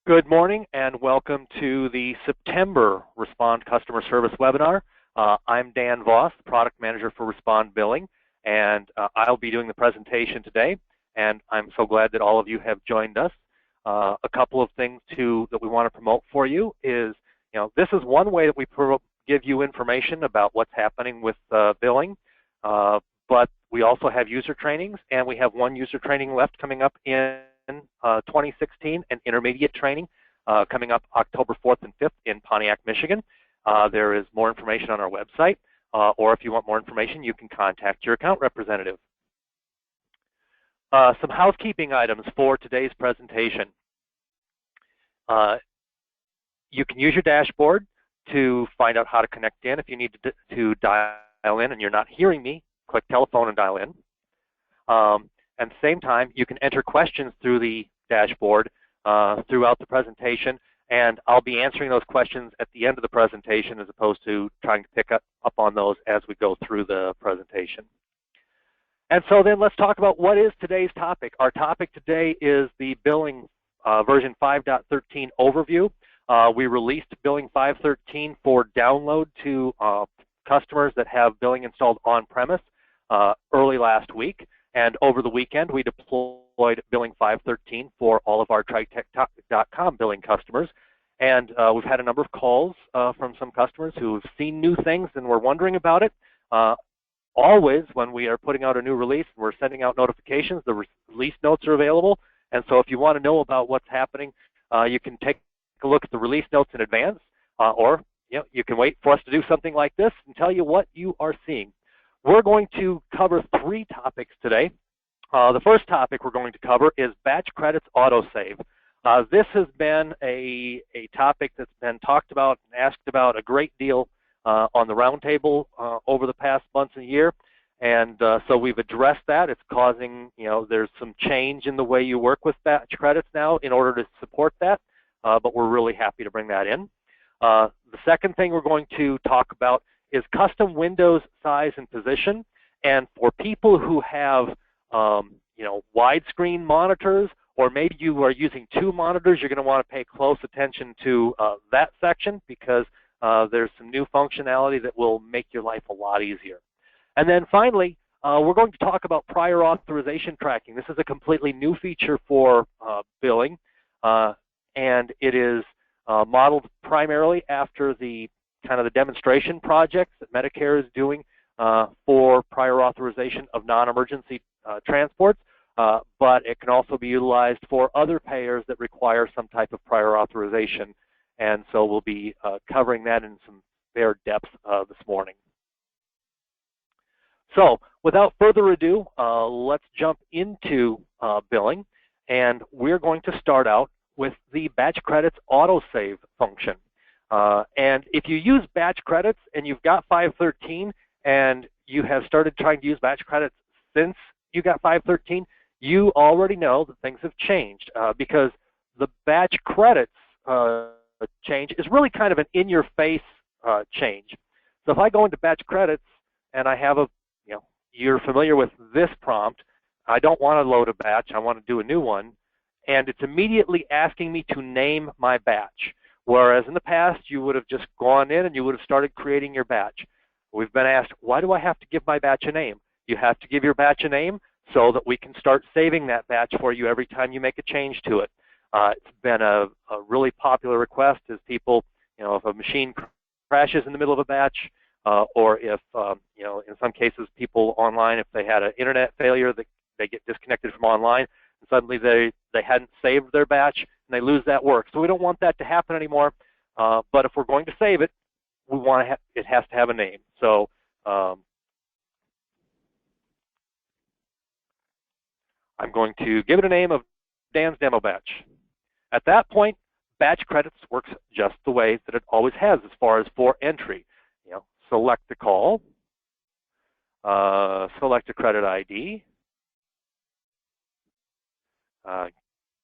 Good morning and welcome to the September Respond Customer Service webinar. I'm Dan Voss, Product Manager for Respond Billing, and I'll be doing the presentation today, and I'm so glad that all of you have joined us. A couple of things that we want to promote for you is, this is one way that we give you information about what's happening with billing, but we also have user trainings, and we have one user training left coming up in 2016, and intermediate training coming up October 4th and 5th in Pontiac, Michigan. There is more information on our website, or if you want more information, you can contact your account representative. Some housekeeping items for today's presentation. You can use your dashboard to find out how to connect in. If you need to dial in and you're not hearing me, click telephone and dial in. At the same time, you can enter questions through the dashboard throughout the presentation, and I'll be answering those questions at the end of the presentation as opposed to trying to pick up on those as we go through the presentation. And so then let's talk about what is today's topic. Our topic today is the Billing version 5.13 overview. We released Billing 5.13 for download to customers that have billing installed on-premise early last week. And over the weekend, we deployed Billing 5.13 for all of our TriTech.com billing customers. And we've had a number of calls from some customers who have seen new things and were wondering about it. Always, when we are putting out a new release, we're sending out notifications. The release notes are available. And so if you want to know about what's happening, you can take a look at the release notes in advance, or you can wait for us to do something like this and tell you what you are seeing. We're going to cover three topics today. The first topic we're going to cover is batch credits autosave. This has been a topic that's been talked about and asked about a great deal on the roundtable over the past months and year. And so we've addressed that. It's causing, there's some change in the way you work with batch credits now in order to support that, but we're really happy to bring that in. The second thing we're going to talk about is custom windows size and position. And for people who have widescreen monitors, or maybe you are using two monitors, you're going to want to pay close attention to that section, because there's some new functionality that will make your life a lot easier. And then finally, we're going to talk about prior authorization tracking. This is a completely new feature for billing, and it is modeled primarily after the demonstration projects that Medicare is doing for prior authorization of non-emergency transports, but it can also be utilized for other payers that require some type of prior authorization. And so we'll be covering that in some fair depth this morning. So without further ado, let's jump into billing, and we're going to start out with the batch credits autosave function. And if you use batch credits and you've got 5.13 and you have started trying to use batch credits since you got 5.13, you already know that things have changed because the batch credits change is really kind of an in-your-face change. So if I go into batch credits and I have you're familiar with this prompt, I don't want to load a batch, I want to do a new one, and it's immediately asking me to name my batch. Whereas in the past, you would have just gone in and you would have started creating your batch. We've been asked, why do I have to give my batch a name? You have to give your batch a name so that we can start saving that batch for you every time you make a change to it. It's been a really popular request as people, if a machine crashes in the middle of a batch, or if, in some cases, people online, if they had an internet failure, they get disconnected from online, and suddenly they hadn't saved their batch, and they lose that work. So we don't want that to happen anymore. But if we're going to save it, we want to it has to have a name. So I'm going to give it a name of Dan's Demo Batch. At that point, batch credits works just the way that it always has as far as for entry. Select the call, select a credit ID,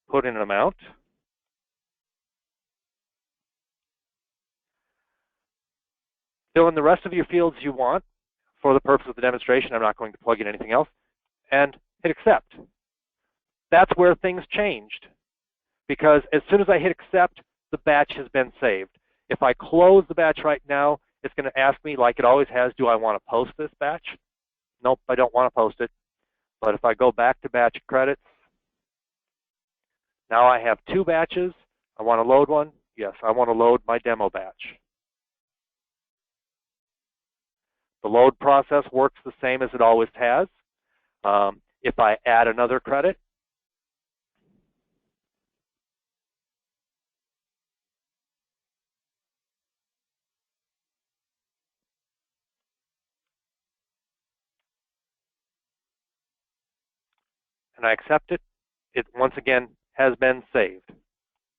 put in an amount, fill in the rest of your fields you want. For the purpose of the demonstration, I'm not going to plug in anything else, and hit accept. That's where things changed. because as soon as I hit accept, the batch has been saved. If I close the batch right now, it's going to ask me, like it always has, do I want to post this batch? Nope, I don't want to post it. But if I go back to batch credits, now I have 2 batches. I want to load one. Yes, I want to load my demo batch. The load process works the same as it always has. If I add another credit, and I accept it, it once again has been saved.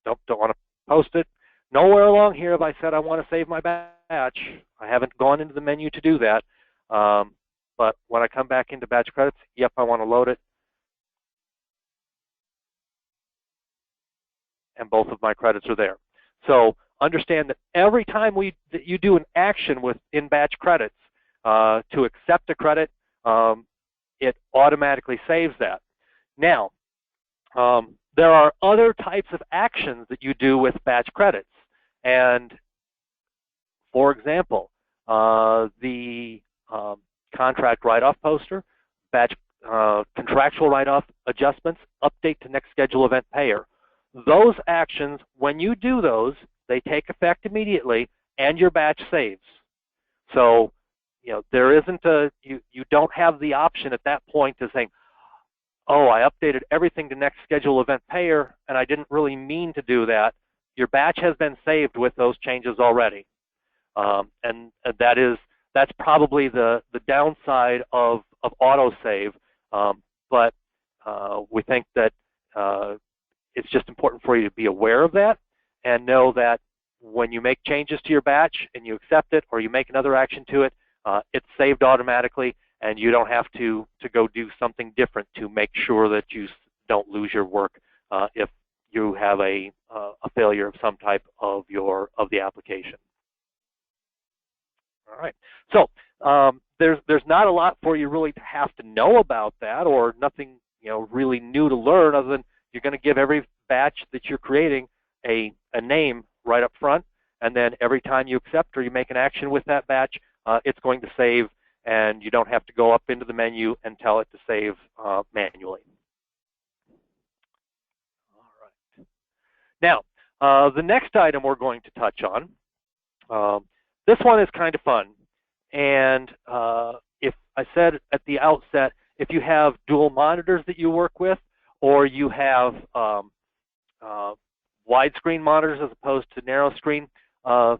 Nope, don't want to post it. Nowhere along here have I said I want to save my batch. I haven't gone into the menu to do that. But when I come back into batch credits, yep, I want to load it. And both of my credits are there. So understand that every time that you do an action in batch credits to accept a credit, it automatically saves that. Now, there are other types of actions that you do with batch credits. And for example, the contract write-off poster, batch contractual write-off adjustments, update to next schedule event payer. Those actions, when you do those, they take effect immediately and your batch saves. So, there isn't you don't have the option at that point to say, oh, I updated everything to next schedule event payer and I didn't really mean to do that. Your batch has been saved with those changes already. And that's probably the downside of autosave. But we think that it's just important for you to be aware of that and know that when you make changes to your batch and you accept it or you make another action to it, it's saved automatically and you don't have to go do something different to make sure that you don't lose your work if you have a failure of some type of the application. All right. So there's not a lot for you really to have to know about that, or nothing really new to learn, other than you're going to give every batch that you're creating a name right up front, and then every time you accept or you make an action with that batch, it's going to save, and you don't have to go up into the menu and tell it to save manually. All right. Now, the next item we're going to touch on, this one is kind of fun. And if I said at the outset, if you have dual monitors that you work with, or you have widescreen monitors as opposed to narrow screen, the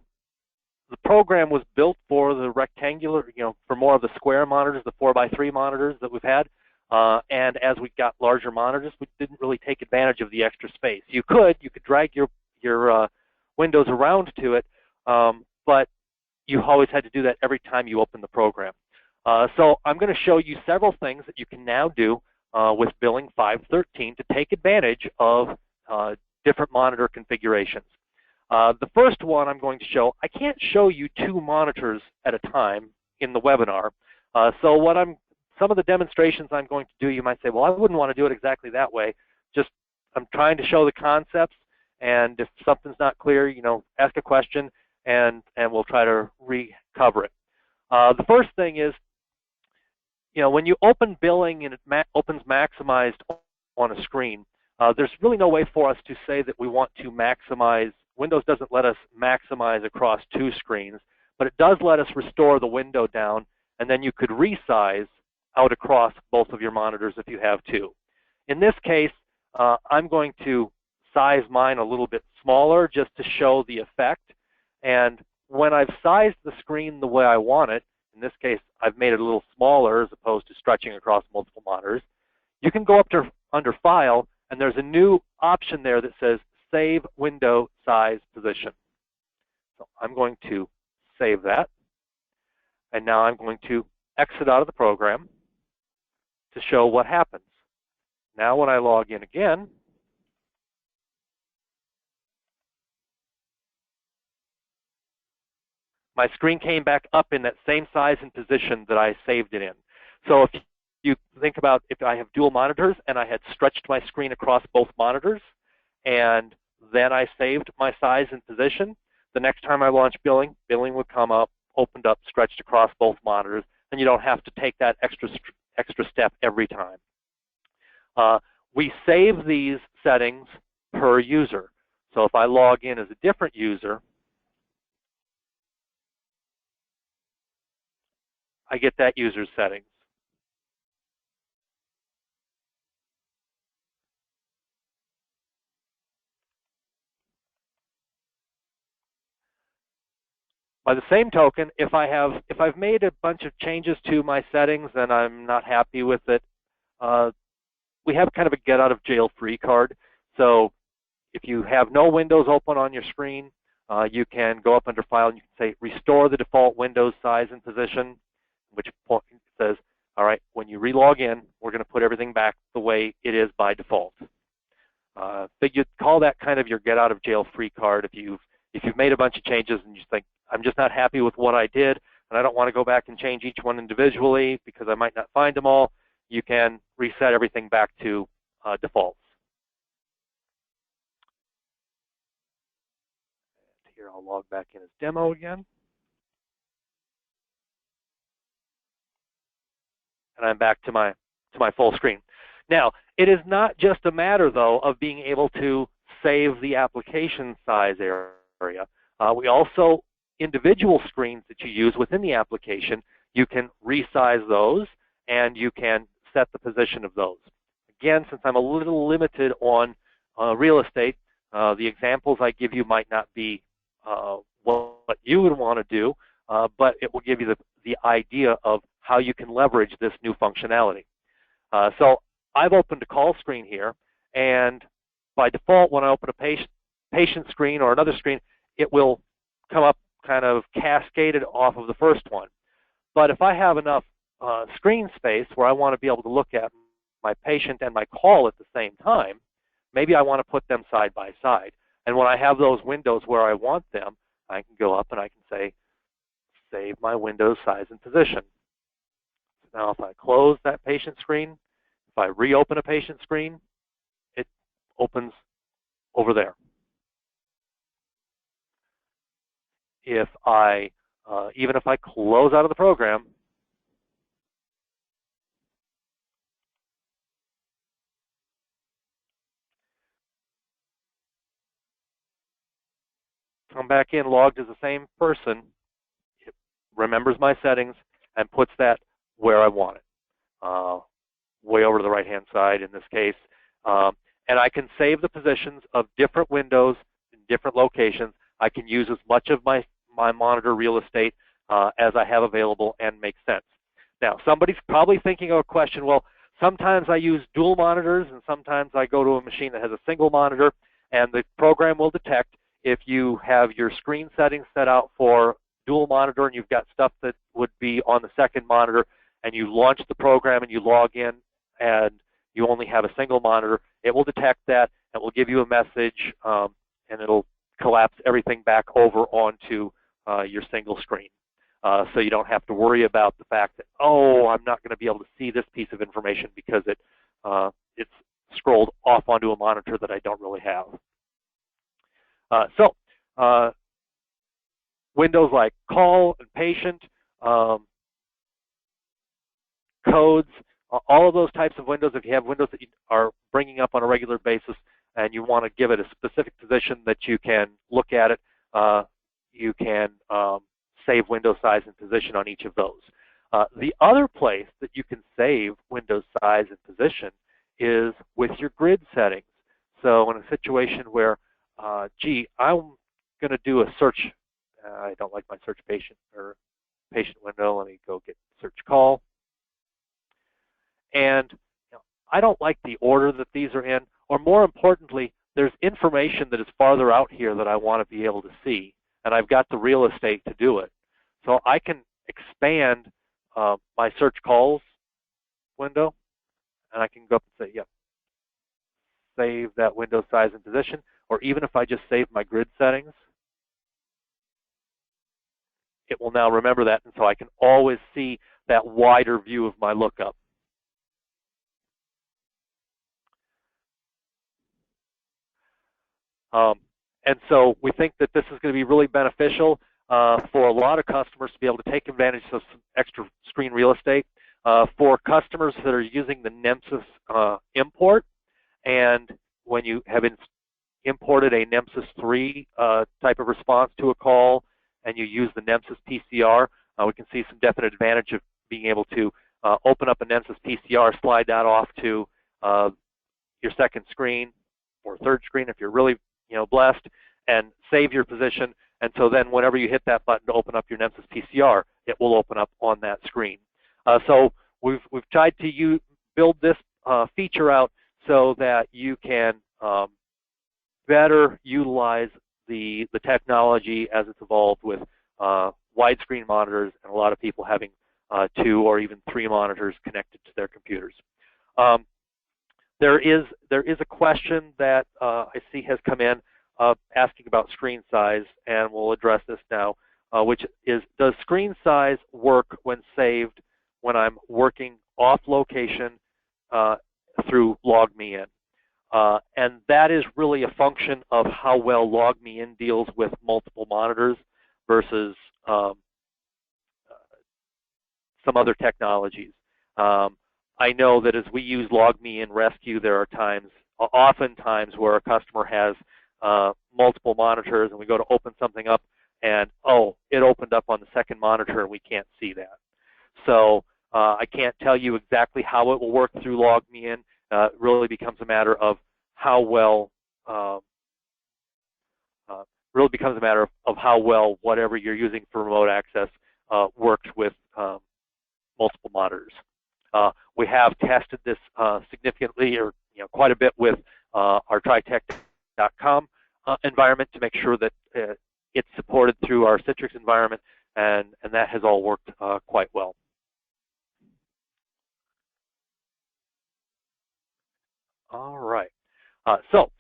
program was built for the rectangular, for more of the square monitors, the 4x3 monitors that we've had. And as we got larger monitors, we didn't really take advantage of the extra space. You could drag your windows around to it, but you always had to do that every time you open the program. So I'm going to show you several things that you can now do with Billing 513 to take advantage of different monitor configurations. The first one I'm going to show, I can't show you 2 monitors at a time in the webinar. So some of the demonstrations I'm going to do, you might say, well, I wouldn't want to do it exactly that way. Just I'm trying to show the concepts, and if something's not clear, ask a question, and we'll try to recover it. The first thing is, when you open Billing and it opens maximized on a screen, there's really no way for us to say that we want to maximize. Windows doesn't let us maximize across 2 screens, but it does let us restore the window down, and then you could resize out across both of your monitors if you have 2. In this case, I'm going to size mine a little bit smaller just to show the effect. And when I've sized the screen the way I want it, in this case, I've made it a little smaller as opposed to stretching across multiple monitors, you can go up to under File, and there's a new option there that says Save Window Size Position. So I'm going to save that. And now I'm going to exit out of the program to show what happens. Now when I log in again, my screen came back up in that same size and position that I saved it in. So if you think about if I have dual monitors and I had stretched my screen across both monitors, and then I saved my size and position. The next time I launch billing, billing would come up, opened up, stretched across both monitors, and you don't have to take that extra step every time. We save these settings per user. So if I log in as a different user, I get that user's settings. By the same token, if I've made a bunch of changes to my settings and I'm not happy with it, we have kind of a get out of jail free card. So if you have no windows open on your screen, you can go up under File and you can say restore the default Windows size and position, which point says, all right, when you relog in, we're going to put everything back the way it is by default. But you'd call that kind of your get out of jail free card if you've made a bunch of changes and you think, I'm just not happy with what I did and I don't want to go back and change each one individually because I might not find them all. You can reset everything back to defaults. Here, I'll log back in as demo again. And I'm back to my full screen. Now, it is not just a matter, though, of being able to save the application size area. We also, individual screens that you use within the application, you can resize those and you can set the position of those. Again, since I'm a little limited on real estate, the examples I give you might not be what you would want to do, but it will give you the idea of how you can leverage this new functionality. So I've opened a call screen here, and by default, when I open a patient screen or another screen, it will come up kind of cascaded off of the first one. But if I have enough screen space where I want to be able to look at my patient and my call at the same time, maybe I want to put them side by side. And when I have those windows where I want them, I can go up and I can say, save my Windows size and position. So now if I close that patient screen, if I reopen a patient screen, it opens over there. If I, even if I close out of the program, come back in logged as the same person, it remembers my settings and puts that where I want it, way over to the right-hand side in this case. And I can save the positions of different windows in different locations. I can use as much of my monitor real estate as I have available and make sense. Now, somebody's probably thinking of a question, well, sometimes I use dual monitors and sometimes I go to a machine that has a single monitor, and the program will detect if you have your screen settings set out for dual monitor and you've got stuff that would be on the second monitor, and you launch the program and you log in and you only have a single monitor, it will detect that and will give you a message, and it'll collapse everything back over onto your single screen. So you don't have to worry about the fact that, oh, I'm not going to be able to see this piece of information because it's scrolled off onto a monitor that I don't really have. Windows like call and patient, codes, all of those types of windows, if you have windows that you are bringing up on a regular basis and you want to give it a specific position that you can look at it, you can save window size and position on each of those. The other place that you can save window size and position is with your grid settings. So in a situation where, gee, I'm going to do a search. I don't like my search patient or patient window. Let me go get search call. And I don't like the order that these are in, or more importantly, there's information that is farther out here that I want to be able to see, and I've got the real estate to do it. So I can expand my search calls window, and I can go up and say, yep, save that window size and position, or even if I just save my grid settings, it will now remember that, and so I can always see that wider view of my lookup. Um, and so we think that this is going to be really beneficial for a lot of customers to be able to take advantage of some extra screen real estate. For customers that are using the Nemesis import, and when you have imported a Nemesis 3 type of response to a call and you use the Nemesis PCR, we can see some definite advantage of being able to open up a Nemesis PCR, slide that off to your second screen or third screen if you're really blessed, and save your position. And so then whenever you hit that button to open up your Nemesis PCR, it will open up on that screen. So we've tried to build this feature out so that you can better utilize the technology as it's evolved with widescreen monitors and a lot of people having 2 or even 3 monitors connected to their computers. There is a question that I see has come in asking about screen size, and we'll address this now, which is, does screen size work when saved when I'm working off location through LogMeIn? And that is really a function of how well LogMeIn deals with multiple monitors versus some other technologies. I know that as we use LogMeIn Rescue, there are oftentimes where a customer has multiple monitors and we go to open something up and, oh, it opened up on the second monitor and we can't see that. So I can't tell you exactly how it will work through LogMeIn. It really becomes a matter of how well whatever you're using for remote access works with multiple monitors. We have tested this significantly, or quite a bit, with our tritech.com environment to make sure that it's supported through our Citrix environment, and that has all worked quite well. All right. So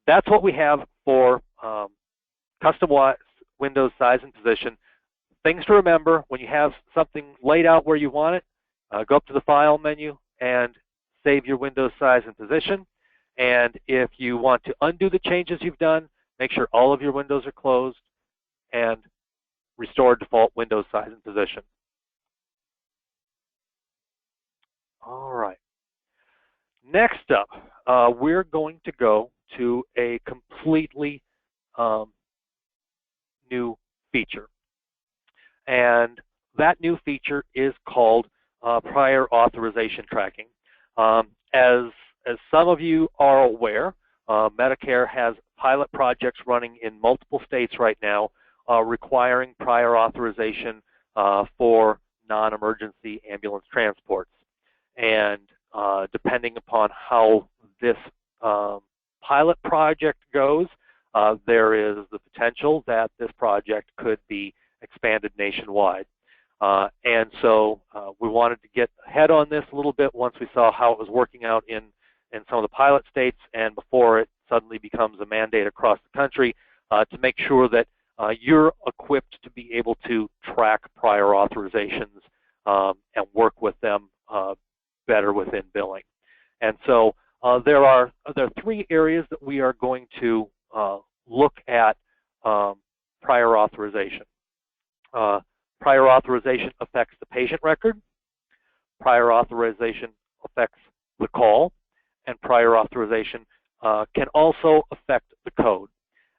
that's what we have for custom Windows size and position. Things to remember: when you have something laid out where you want it, go up to the File menu and save your Windows size and position. And if you want to undo the changes you've done, make sure all of your windows are closed and restore default Windows size and position. All right. Next up, we're going to go to a completely new feature. And that new feature is called prior authorization tracking. As some of you are aware, Medicare has pilot projects running in multiple states right now requiring prior authorization for non-emergency ambulance transports. And depending upon how this pilot project goes, there is the potential that this project could be expanded nationwide. And so we wanted to get ahead on this a little bit once we saw how it was working out in some of the pilot states, and before it suddenly becomes a mandate across the country, to make sure that you're equipped to be able to track prior authorizations and work with them better within billing. And so there are 3 areas that we are going to look at prior authorization. Prior authorization affects the patient record, prior authorization affects the call, and prior authorization can also affect the code.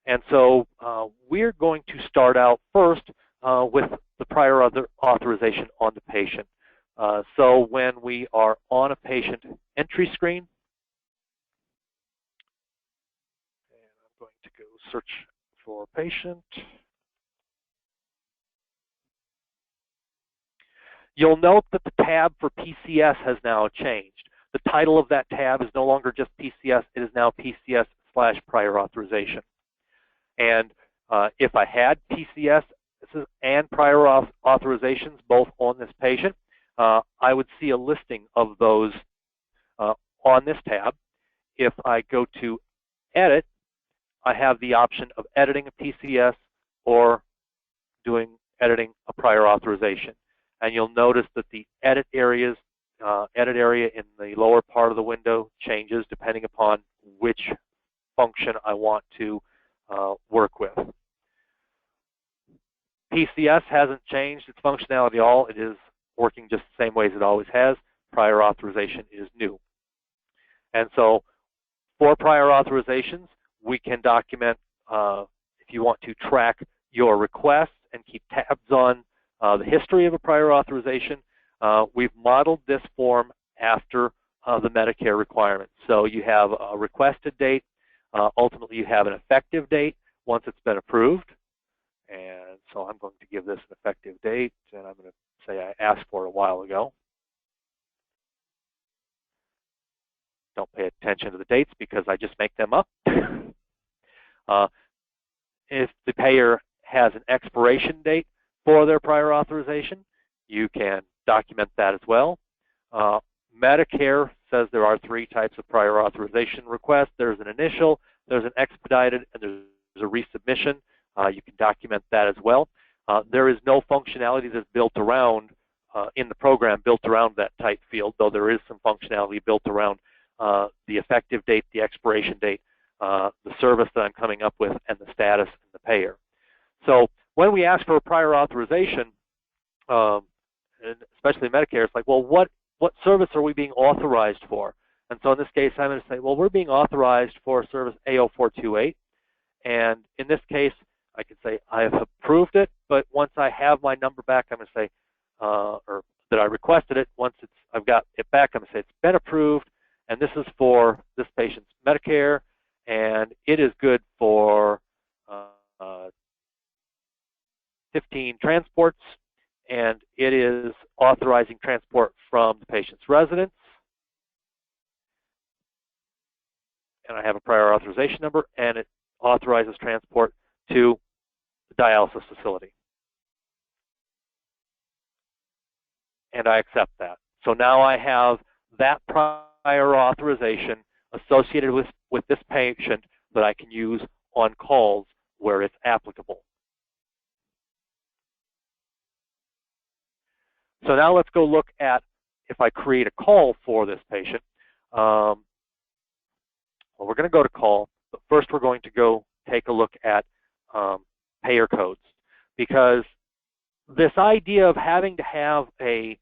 And so we're going to start out first with the prior authorization on the patient. So when we are on a patient entry screen, and I'm going to go search for patient. You'll note that the tab for PCS has now changed. The title of that tab is no longer just PCS, it is now PCS/prior authorization. And if I had PCS and prior authorizations both on this patient, I would see a listing of those on this tab. If I go to Edit, I have the option of editing a PCS or editing a prior authorization. And you'll notice that the edit area in the lower part of the window changes depending upon which function I want to work with. PCS hasn't changed its functionality at all. It is working just the same way as it always has. Prior authorization is new. And so for prior authorizations, we can document, if you want to track your requests and keep tabs on the history of a prior authorization, we've modeled this form after the Medicare requirements. So you have a requested date. Ultimately, you have an effective date once it's been approved. And so I'm going to give this an effective date, and I'm going to say I asked for it a while ago. Don't pay attention to the dates because I just make them up. If the payer has an expiration date for their prior authorization, you can document that as well. Medicare says there are 3 types of prior authorization requests. There's an initial, there's an expedited, and there's a resubmission. You can document that as well. There is no functionality that's built around, in the program, built around that type field, though there is some functionality built around the effective date, the expiration date, the service that I'm coming up with, and the status and the payer. So when we ask for a prior authorization, and especially Medicare, it's like, well, what service are we being authorized for? And so in this case, I'm going to say, well, we're being authorized for service AO428. And in this case, I can say I have approved it, but once I have my number back, I'm going to say, or that I requested it. Once I've got it back, I'm going to say it's been approved, and this is for this patient's Medicare, and it is good for 15 transports, and it is authorizing transport from the patient's residence. And I have a prior authorization number, and it authorizes transport to the dialysis facility. And I accept that. So now I have that prior authorization associated with this patient that I can use on calls where it's applicable. So now let's go look at if I create a call for this patient. Well, we're going to go to call, but first we're going to go take a look at payer codes, because this idea of having to have a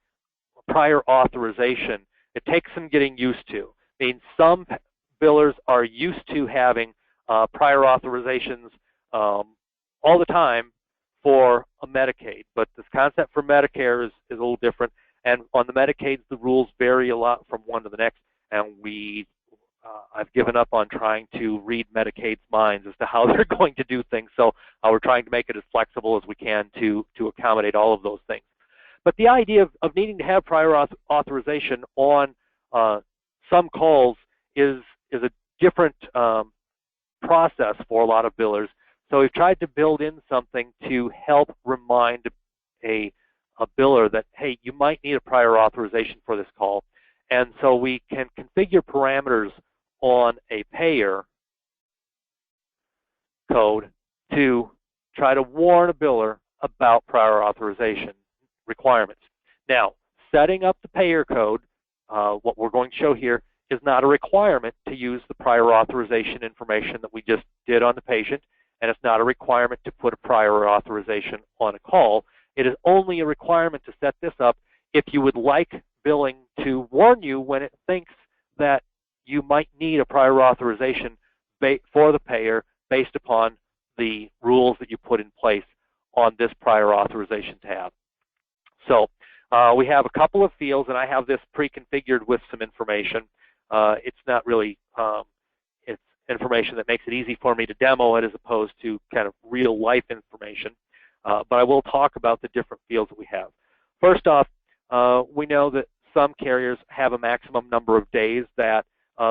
prior authorization, it takes some getting used to. I mean, some billers are used to having prior authorizations all the time for a Medicaid, but this concept for Medicare is a little different, and on the Medicaids the rules vary a lot from one to the next, and I've given up on trying to read Medicaid's minds as to how they're going to do things, so we're trying to make it as flexible as we can to accommodate all of those things. But the idea of needing to have prior authorization on some calls is a different process for a lot of billers. So we've tried to build in something to help remind a biller that, hey, you might need a prior authorization for this call. And so we can configure parameters on a payer code to try to warn a biller about prior authorization requirements. Now, setting up the payer code, what we're going to show here, is not a requirement to use the prior authorization information that we just did on the patient, and it's not a requirement to put a prior authorization on a call. It is only a requirement to set this up if you would like billing to warn you when it thinks that you might need a prior authorization for the payer based upon the rules that you put in place on this prior authorization tab. So we have a couple of fields, and I have this pre-configured with some information. It's not really, it's information that makes it easy for me to demo it as opposed to kind of real-life information. But I will talk about the different fields that we have. First off, we know that some carriers have a maximum number of days that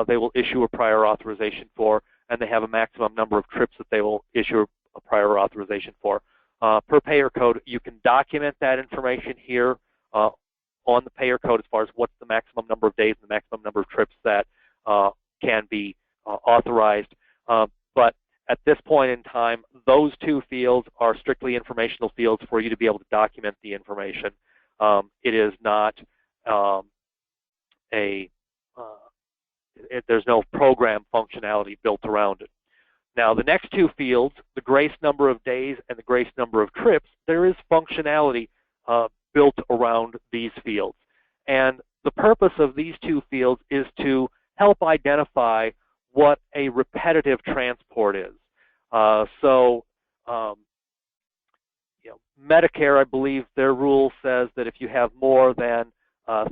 they will issue a prior authorization for, and they have a maximum number of trips that they will issue a prior authorization for. Per payer code, you can document that information here on the payer code as far as what's the maximum number of days and the maximum number of trips that can be authorized. But at this point in time, those two fields are strictly informational fields for you to be able to document the information. It is not there's no program functionality built around it. Now, the next two fields, the grace number of days and the grace number of trips, there is functionality built around these fields. And the purpose of these two fields is to help identify what a repetitive transport is. So, Medicare, I believe their rule says that if you have more than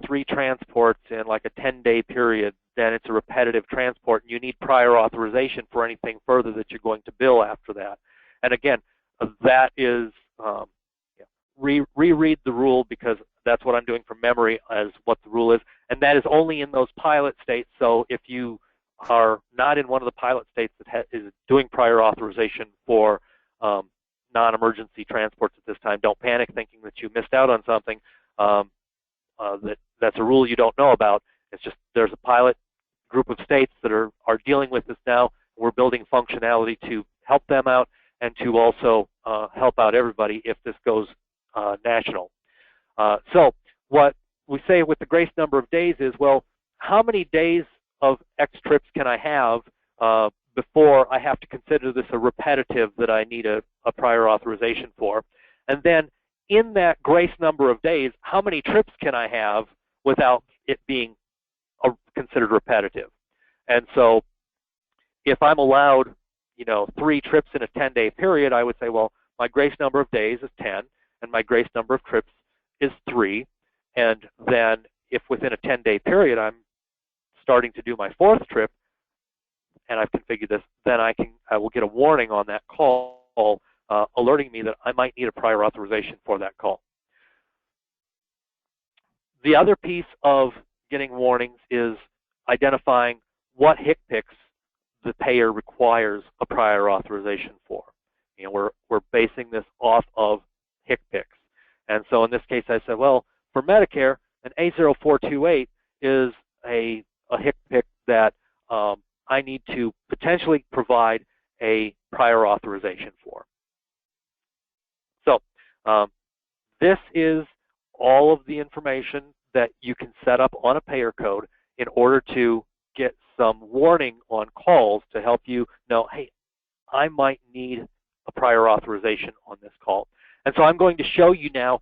3 transports in like a 10-day period, then it's a repetitive transport, and you need prior authorization for anything further that you're going to bill after that. And again, that is, reread the rule, because that's what I'm doing from memory as what the rule is, and that is only in those pilot states. So if you are not in one of the pilot states that is doing prior authorization for non-emergency transports at this time, don't panic thinking that you missed out on something. That's a rule you don't know about. It's just there's a pilot group of states that are dealing with this now. We're building functionality to help them out and to also help out everybody if this goes national. So what we say with the grace number of days is, well, how many days of X trips can I have before I have to consider this a repetitive that I need a prior authorization for? And then in that grace number of days, how many trips can I have without it being considered repetitive? And so if I'm allowed, 3 trips in a 10-day period, I would say, well, my grace number of days is 10, and my grace number of trips is 3. And then if within a 10-day period I'm starting to do my 4th trip, and I've configured this, then I will get a warning on that call alerting me that I might need a prior authorization for that call. The other piece of getting warnings is identifying what HCPCS the payer requires a prior authorization for. We're basing this off of HCPCS. And so in this case I said, well, for Medicare, an A0428 is a HCPCS that I need to potentially provide a prior authorization for. So this is all of the information that you can set up on a payer code in order to get some warning on calls to help you know, hey, I might need a prior authorization on this call. And so I'm going to show you now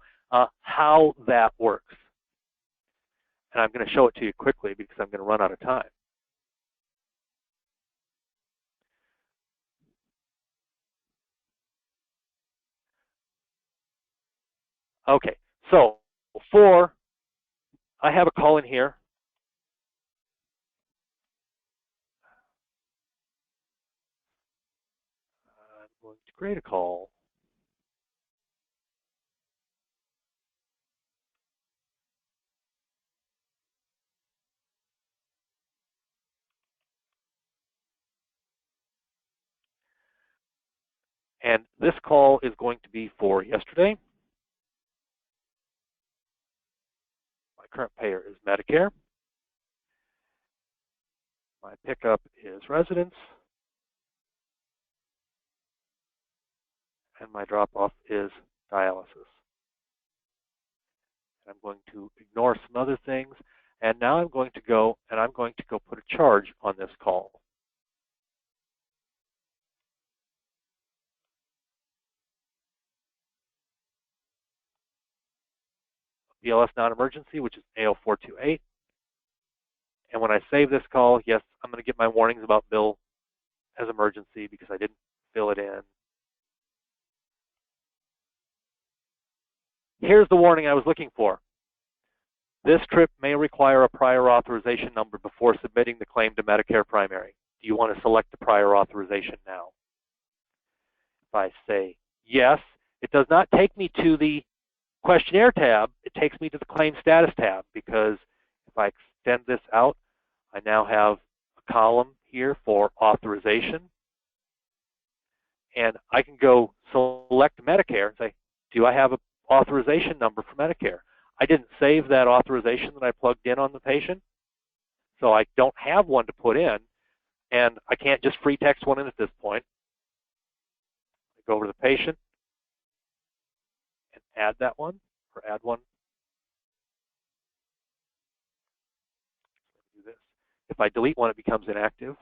how that works. And I'm going to show it to you quickly because I'm going to run out of time. Okay, so I have a call in here. I'm going to create a call. And this call is going to be for yesterday. My current payer is Medicare. My pickup is residence. And my drop-off is dialysis. I'm going to ignore some other things. And now I'm going to go put a charge on this call. BLS non-emergency, which is A0428. And when I save this call, yes, I'm going to get my warnings about bill as emergency because I didn't fill it in. Here's the warning I was looking for. This trip may require a prior authorization number before submitting the claim to Medicare Primary. Do you want to select the prior authorization now? If I say yes, it does not take me to the questionnaire tab. It takes me to the claim status tab, because if I extend this out, I now have a column here for authorization. And I can go select Medicare and say, do I have an authorization number for Medicare? I didn't save that authorization that I plugged in on the patient, so I don't have one to put in, and I can't just free text one in at this point. I go over to the patient and add that one, or add one. Do this. If I delete one, it becomes inactive.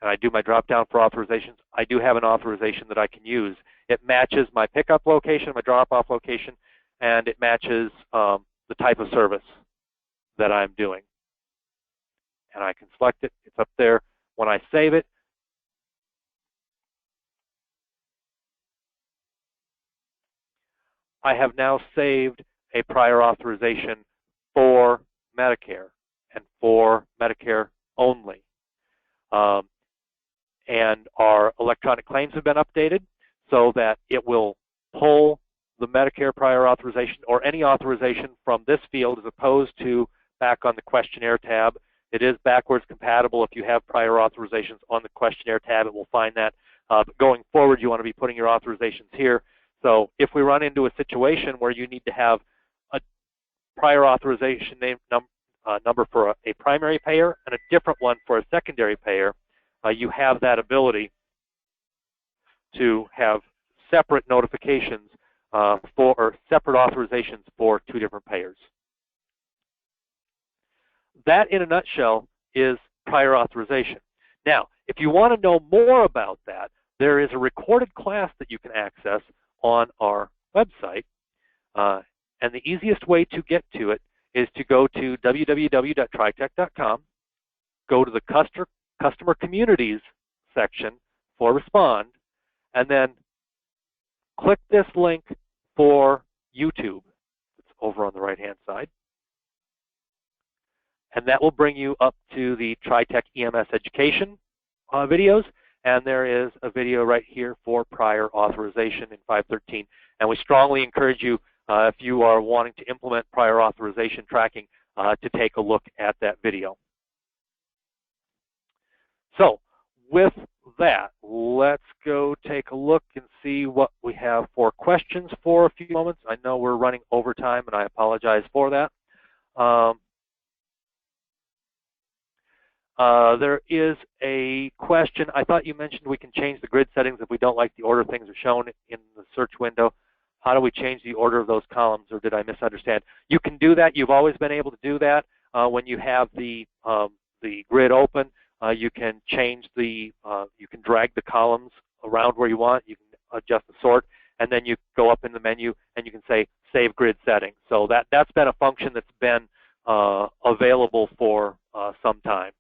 and I do my drop down for authorizations, I do have an authorization that I can use. It matches my pickup location, my drop-off location, and it matches the type of service that I'm doing. And I can select it. It's up there. When I save it, I have now saved a prior authorization for Medicare and for Medicare only. And our electronic claims have been updated so that it will pull the Medicare prior authorization or any authorization from this field as opposed to back on the questionnaire tab. It is backwards compatible. If you have prior authorizations on the questionnaire tab, it will find that. But going forward, you want to be putting your authorizations here. So if we run into a situation where you need to have a prior authorization number for a primary payer and a different one for a secondary payer, you have that ability to have separate notifications or separate authorizations for two different payers. That, in a nutshell, is prior authorization. Now, if you want to know more about that, there is a recorded class that you can access on our website. And the easiest way to get to it is to go to www.tritech.com, go to the Customer Communities section for Respond, and then click this link for YouTube. It's over on the right-hand side. And that will bring you up to the TriTech EMS Education videos. And there is a video right here for prior authorization in 513. And we strongly encourage you, if you are wanting to implement prior authorization tracking, to take a look at that video. So with that, let's go take a look and see what we have for questions for a few moments. I know we're running over time, and I apologize for that. There is a question. I thought you mentioned we can change the grid settings if we don't like the order things are shown in the search window. How do we change the order of those columns, or did I misunderstand? You can do that. You've always been able to do that when you have the grid open. You can change the, you can drag the columns around where you want. You can adjust the sort, and then you go up in the menu and you can say Save Grid Settings. So that's been a function that's been available for some time.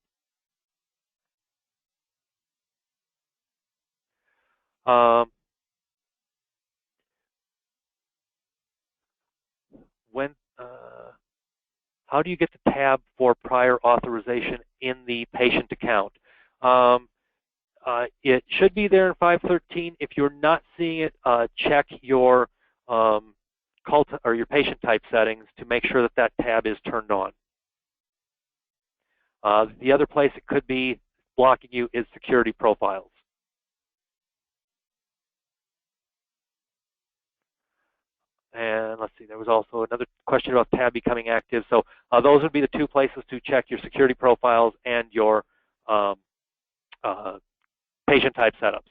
How do you get the tab for prior authorization in the patient account? It should be there in 513. If you're not seeing it, check your or your patient type settings to make sure that that tab is turned on. The other place it could be blocking you is security profiles. And let's see, there was also another question about tab becoming active. So those would be the two places to check your security profiles and your patient type setups.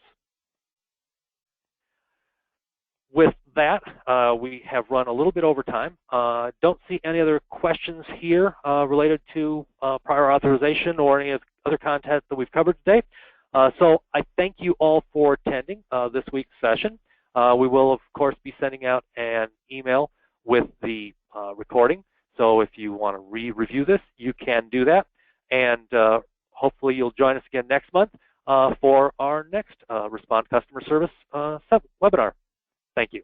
With that, we have run a little bit over time. Don't see any other questions here related to prior authorization or any other content that we've covered today. So I thank you all for attending this week's session. We will, of course, be sending out an email with the recording. So if you want to re-review this, you can do that. And hopefully you'll join us again next month for our next Respond Customer Service webinar. Thank you.